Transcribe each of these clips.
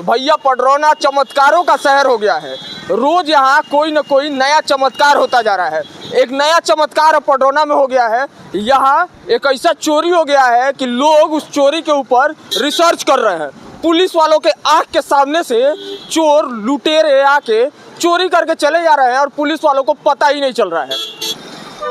भैया पडरौना चमत्कारों का शहर हो गया है। रोज यहाँ कोई न कोई नया चमत्कार होता जा रहा है। एक नया चमत्कार अब पडरौना में हो गया है। यहाँ एक ऐसा चोरी हो गया है कि लोग उस चोरी के ऊपर रिसर्च कर रहे हैं। पुलिस वालों के आँख के सामने से चोर लुटेरे आके चोरी करके चले जा रहे हैं और पुलिस वालों को पता ही नहीं चल रहा है।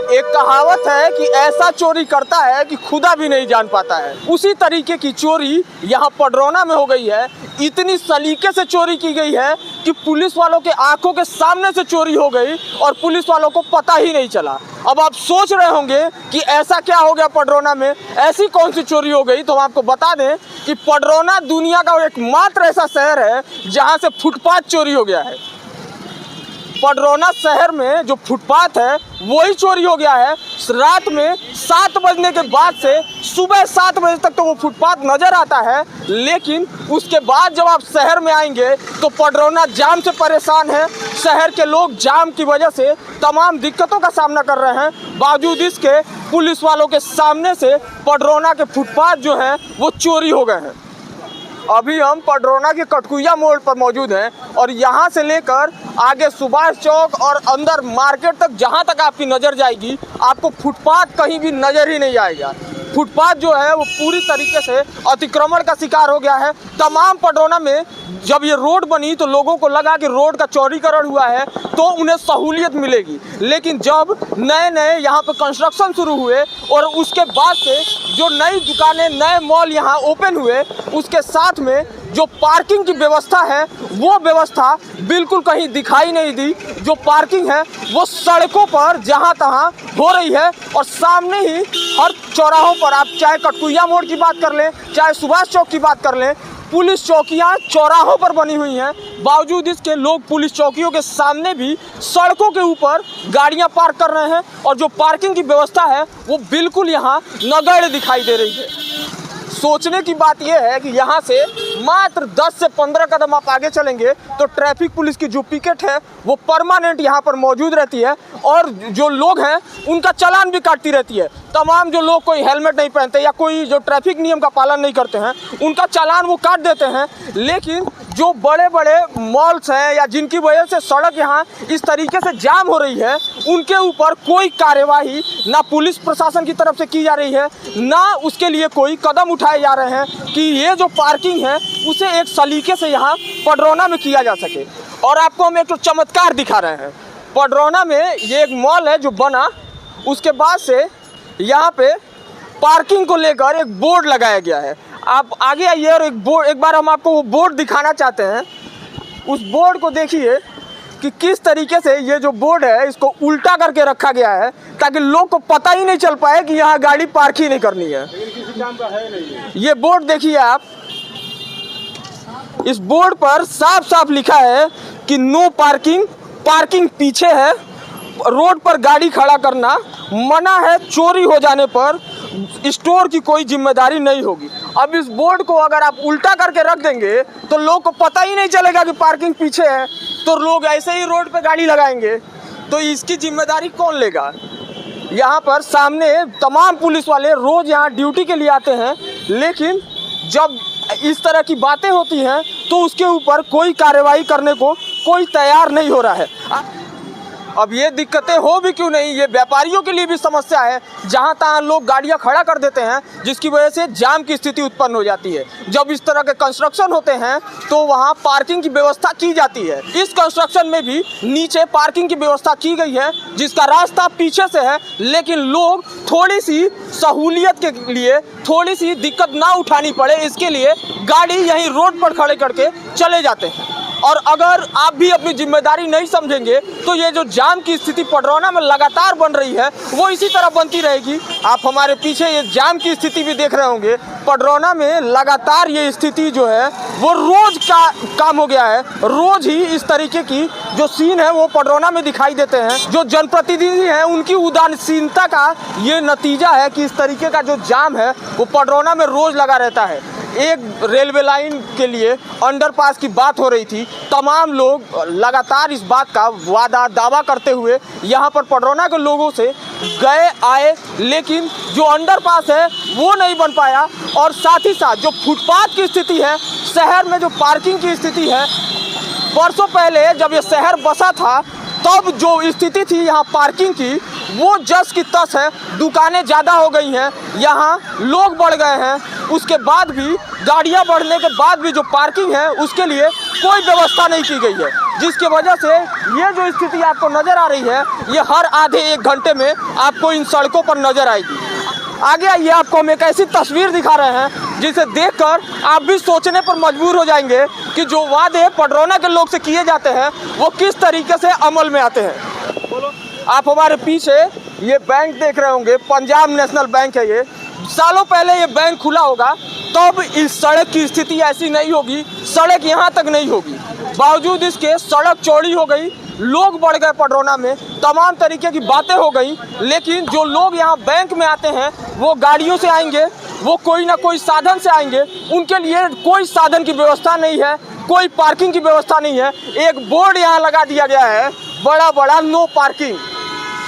एक कहावत है कि ऐसा चोरी करता है कि खुदा भी नहीं जान पाता है। उसी तरीके की चोरी यहाँ पडरौना में हो गई है। इतनी सलीके से चोरी की गई है कि पुलिस वालों के आंखों के सामने से चोरी हो गई और पुलिस वालों को पता ही नहीं चला। अब आप सोच रहे होंगे कि ऐसा क्या हो गया पडरौना में, ऐसी कौन सी चोरी हो गई। तो हम आपको बता दें कि पडरौना दुनिया का एकमात्र ऐसा शहर है जहाँ से फुटपाथ चोरी हो गया है। पडरौना शहर में जो फुटपाथ है वही चोरी हो गया है। रात में 7 बजने के बाद से सुबह 7 बजे तक तो वो फुटपाथ नज़र आता है, लेकिन उसके बाद जब आप शहर में आएंगे तो पडरौना जाम से परेशान है। शहर के लोग जाम की वजह से तमाम दिक्कतों का सामना कर रहे हैं। बावजूद इसके पुलिस वालों के सामने से पडरौना के फुटपाथ जो हैं वो चोरी हो गए हैं। अभी हम पडरौना के कटकुइया मोड़ पर मौजूद हैं और यहाँ से लेकर आगे सुभाष चौक और अंदर मार्केट तक जहाँ तक आपकी नज़र जाएगी आपको फुटपाथ कहीं भी नज़र ही नहीं आएगा। फुटपाथ जो है वो पूरी तरीके से अतिक्रमण का शिकार हो गया है। तमाम पडरौना में जब ये रोड बनी तो लोगों को लगा कि रोड का चौड़ीकरण हुआ है तो उन्हें सहूलियत मिलेगी, लेकिन जब नए नए यहाँ पे कंस्ट्रक्शन शुरू हुए और उसके बाद से जो नई दुकानें नए मॉल यहाँ ओपन हुए, उसके साथ में जो पार्किंग की व्यवस्था है वो व्यवस्था बिल्कुल कहीं दिखाई नहीं दी। जो पार्किंग है वो सड़कों पर जहाँ तहाँ हो रही है और सामने ही हर चौराहों पर, आप चाहे कटकुइया मोड़ की बात कर लें चाहे सुभाष चौक की बात कर लें, पुलिस चौकियां चौराहों पर बनी हुई हैं। बावजूद इसके लोग पुलिस चौकियों के सामने भी सड़कों के ऊपर गाड़ियां पार्क कर रहे हैं और जो पार्किंग की व्यवस्था है वो बिल्कुल यहाँ नगण्य दिखाई दे रही है। सोचने की बात यह है कि यहाँ से मात्र 10 से 15 कदम आप आगे चलेंगे तो ट्रैफिक पुलिस की जो पिकेट है वो परमानेंट यहाँ पर मौजूद रहती है और जो लोग हैं उनका चालान भी काटती रहती है। तमाम जो लोग कोई हेलमेट नहीं पहनते या कोई जो ट्रैफिक नियम का पालन नहीं करते हैं उनका चालान वो काट देते हैं। लेकिन जो बड़े बड़े मॉल्स हैं या जिनकी वजह से सड़क यहाँ इस तरीके से जाम हो रही है उनके ऊपर कोई कार्यवाही ना पुलिस प्रशासन की तरफ से की जा रही है, ना उसके लिए कोई कदम उठाए जा रहे हैं कि ये जो पार्किंग है उसे एक सलीके से यहाँ पडरौना में किया जा सके। और आपको हम एक चमत्कार दिखा रहे हैं। पडरौना में ये एक मॉल है जो बना, उसके बाद से यहाँ पे पार्किंग को लेकर एक बोर्ड लगाया गया है। आप आगे आइए और एक बार हम आपको वो बोर्ड दिखाना चाहते हैं। उस बोर्ड को देखिए कि किस तरीके से ये जो बोर्ड है इसको उल्टा करके रखा गया है ताकि लोग को पता ही नहीं चल पाए कि यहाँ गाड़ी पार्क ही नहीं करनी है। ये बोर्ड देखिए आप, इस बोर्ड पर साफ साफ लिखा है कि नो पार्किंग, पार्किंग पीछे है, रोड पर गाड़ी खड़ा करना मना है, चोरी हो जाने पर स्टोर की कोई जिम्मेदारी नहीं होगी। अब इस बोर्ड को अगर आप उल्टा करके रख देंगे तो लोग को पता ही नहीं चलेगा कि पार्किंग पीछे है, तो लोग ऐसे ही रोड पे गाड़ी लगाएंगे, तो इसकी जिम्मेदारी कौन लेगा। यहाँ पर सामने तमाम पुलिस वाले रोज़ यहाँ ड्यूटी के लिए आते हैं, लेकिन जब इस तरह की बातें होती हैं तो उसके ऊपर कोई कार्रवाई करने को कोई तैयार नहीं हो रहा है। अब ये दिक्कतें हो भी क्यों नहीं, ये व्यापारियों के लिए भी समस्या है। जहाँ तहाँ लोग गाड़ियाँ खड़ा कर देते हैं जिसकी वजह से जाम की स्थिति उत्पन्न हो जाती है। जब इस तरह के कंस्ट्रक्शन होते हैं तो वहाँ पार्किंग की व्यवस्था की जाती है। इस कंस्ट्रक्शन में भी नीचे पार्किंग की व्यवस्था की गई है जिसका रास्ता पीछे से है, लेकिन लोग थोड़ी सी सहूलियत के लिए, थोड़ी सी दिक्कत ना उठानी पड़े इसके लिए गाड़ी यहीं रोड पर खड़े करके चले जाते हैं। और अगर आप भी अपनी जिम्मेदारी नहीं समझेंगे तो ये जो जाम की स्थिति पडरौना में लगातार बन रही है वो इसी तरह बनती रहेगी। आप हमारे पीछे ये जाम की स्थिति भी देख रहे होंगे। पडरौना में लगातार ये स्थिति जो है वो रोज का काम हो गया है। रोज ही इस तरीके की जो सीन है वो पडरौना में दिखाई देते हैं। जो जनप्रतिनिधि हैं उनकी उदासीनता का ये नतीजा है कि इस तरीके का जो जाम है वो पडरौना में रोज लगा रहता है। एक रेलवे लाइन के लिए अंडरपास की बात हो रही थी, तमाम लोग लगातार इस बात का दावा करते हुए यहाँ पर पडरौना के लोगों से गए आए, लेकिन जो अंडरपास है वो नहीं बन पाया। और साथ ही साथ जो फुटपाथ की स्थिति है, शहर में जो पार्किंग की स्थिति है, वर्षों पहले जब ये शहर बसा था तब जो स्थिति थी यहाँ पार्किंग की, वो जस की तस है। दुकानें ज़्यादा हो गई हैं, यहाँ लोग बढ़ गए हैं, उसके बाद भी गाड़ियाँ बढ़ने के बाद भी जो पार्किंग है उसके लिए कोई व्यवस्था नहीं की गई है, जिसकी वजह से ये जो स्थिति आपको नज़र आ रही है ये हर आधे एक घंटे में आपको इन सड़कों पर नज़र आएगी। आगे आइए, आपको हम एक ऐसी तस्वीर दिखा रहे हैं जिसे देखकर आप भी सोचने पर मजबूर हो जाएंगे कि जो वादे पडरौना के लोग से किए जाते हैं वो किस तरीके से अमल में आते हैं। आप हमारे पीछे ये बैंक देख रहे होंगे, पंजाब नेशनल बैंक है। ये सालों पहले ये बैंक खुला होगा तब इस सड़क की स्थिति ऐसी नहीं होगी, सड़क यहाँ तक नहीं होगी। बावजूद इसके सड़क चौड़ी हो गई, लोग बढ़ गए पडरौना में, तमाम तरीके की बातें हो गई। लेकिन जो लोग यहाँ बैंक में आते हैं वो गाड़ियों से आएंगे, वो कोई ना कोई साधन से आएंगे, उनके लिए कोई साधन की व्यवस्था नहीं है, कोई पार्किंग की व्यवस्था नहीं है। एक बोर्ड यहाँ लगा दिया गया है बड़ा बड़ा, नो पार्किंग।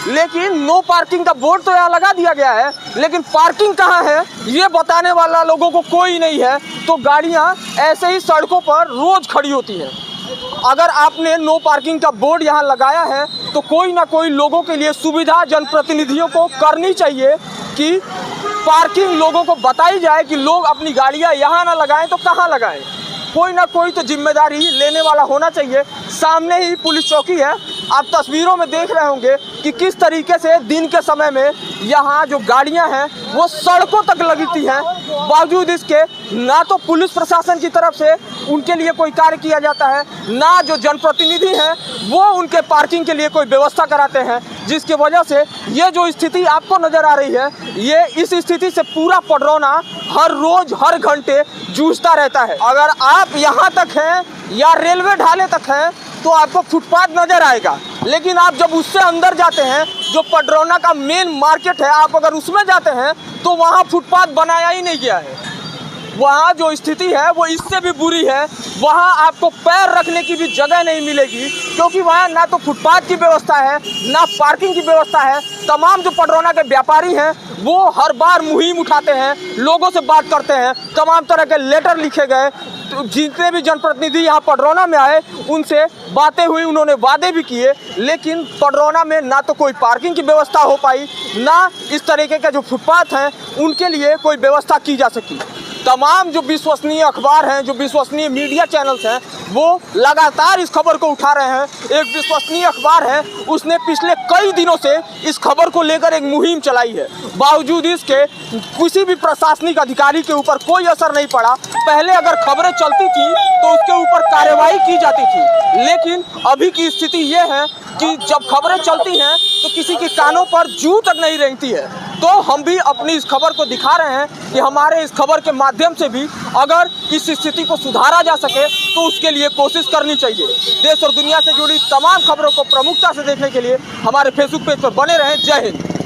लेकिन नो पार्किंग का बोर्ड तो यहाँ लगा दिया गया है, लेकिन पार्किंग कहाँ है ये बताने वाला लोगों को कोई नहीं है। तो गाड़ियाँ ऐसे ही सड़कों पर रोज खड़ी होती हैं। अगर आपने नो पार्किंग का बोर्ड यहाँ लगाया है तो कोई ना कोई लोगों के लिए सुविधा जनप्रतिनिधियों को करनी चाहिए कि पार्किंग लोगों को बताई जाए कि लोग अपनी गाड़ियाँ यहाँ ना लगाएं तो कहाँ लगाएं। कोई ना कोई तो जिम्मेदारी लेने वाला होना चाहिए। सामने ही पुलिस चौकी है, आप तस्वीरों में देख रहे होंगे कि किस तरीके से दिन के समय में यहाँ जो गाड़ियाँ हैं वो सड़कों तक लगती हैं। बावजूद इसके ना तो पुलिस प्रशासन की तरफ से उनके लिए कोई कार्य किया जाता है, ना जो जनप्रतिनिधि हैं वो उनके पार्किंग के लिए कोई व्यवस्था कराते हैं, जिसकी वजह से ये जो स्थिति आपको नज़र आ रही है, ये इस स्थिति से पूरा पडरौना हर रोज़ हर घंटे जूझता रहता है। अगर आप यहाँ तक हैं या रेलवे ढाले तक हैं तो आपको फुटपाथ नज़र आएगा, लेकिन आप जब उससे अंदर जाते हैं, जो पडरौना का मेन मार्केट है, आप अगर उसमें जाते हैं तो वहाँ फुटपाथ बनाया ही नहीं गया है। वहाँ जो स्थिति है वो इससे भी बुरी है। वहाँ आपको पैर रखने की भी जगह नहीं मिलेगी, क्योंकि वहाँ ना तो फुटपाथ की व्यवस्था है, ना पार्किंग की व्यवस्था है। तमाम जो पडरौना के व्यापारी हैं वो हर बार मुहिम उठाते हैं, लोगों से बात करते हैं, तमाम तरह के लेटर लिखे गए। तो जितने भी जनप्रतिनिधि यहाँ पडरौना में आए उनसे बातें हुई, उन्होंने वादे भी किए, लेकिन पडरौना में ना तो कोई पार्किंग की व्यवस्था हो पाई, ना इस तरीके के जो फुटपाथ हैं उनके लिए कोई व्यवस्था की जा सकी। तमाम जो विश्वसनीय अखबार हैं, जो विश्वसनीय मीडिया चैनल्स हैं, वो लगातार इस खबर को उठा रहे हैं। एक विश्वसनीय अखबार है, उसने पिछले कई दिनों से इस खबर को लेकर एक मुहिम चलाई है। बावजूद इसके किसी भी प्रशासनिक अधिकारी के ऊपर कोई असर नहीं पड़ा। पहले अगर खबरें चलती थी तो उसके ऊपर कार्रवाई की जाती थी, लेकिन अभी की स्थिति ये है कि जब खबरें चलती हैं तो किसी के कानों पर जूं तक नहीं रेंगती है। तो हम भी अपनी इस खबर को दिखा रहे हैं कि हमारे इस खबर के माध्यम से भी अगर इस स्थिति को सुधारा जा सके तो उसके लिए कोशिश करनी चाहिए। देश और दुनिया से जुड़ी तमाम खबरों को प्रमुखता से देखने के लिए हमारे फेसबुक पेज पर बने रहें। जय हिंद।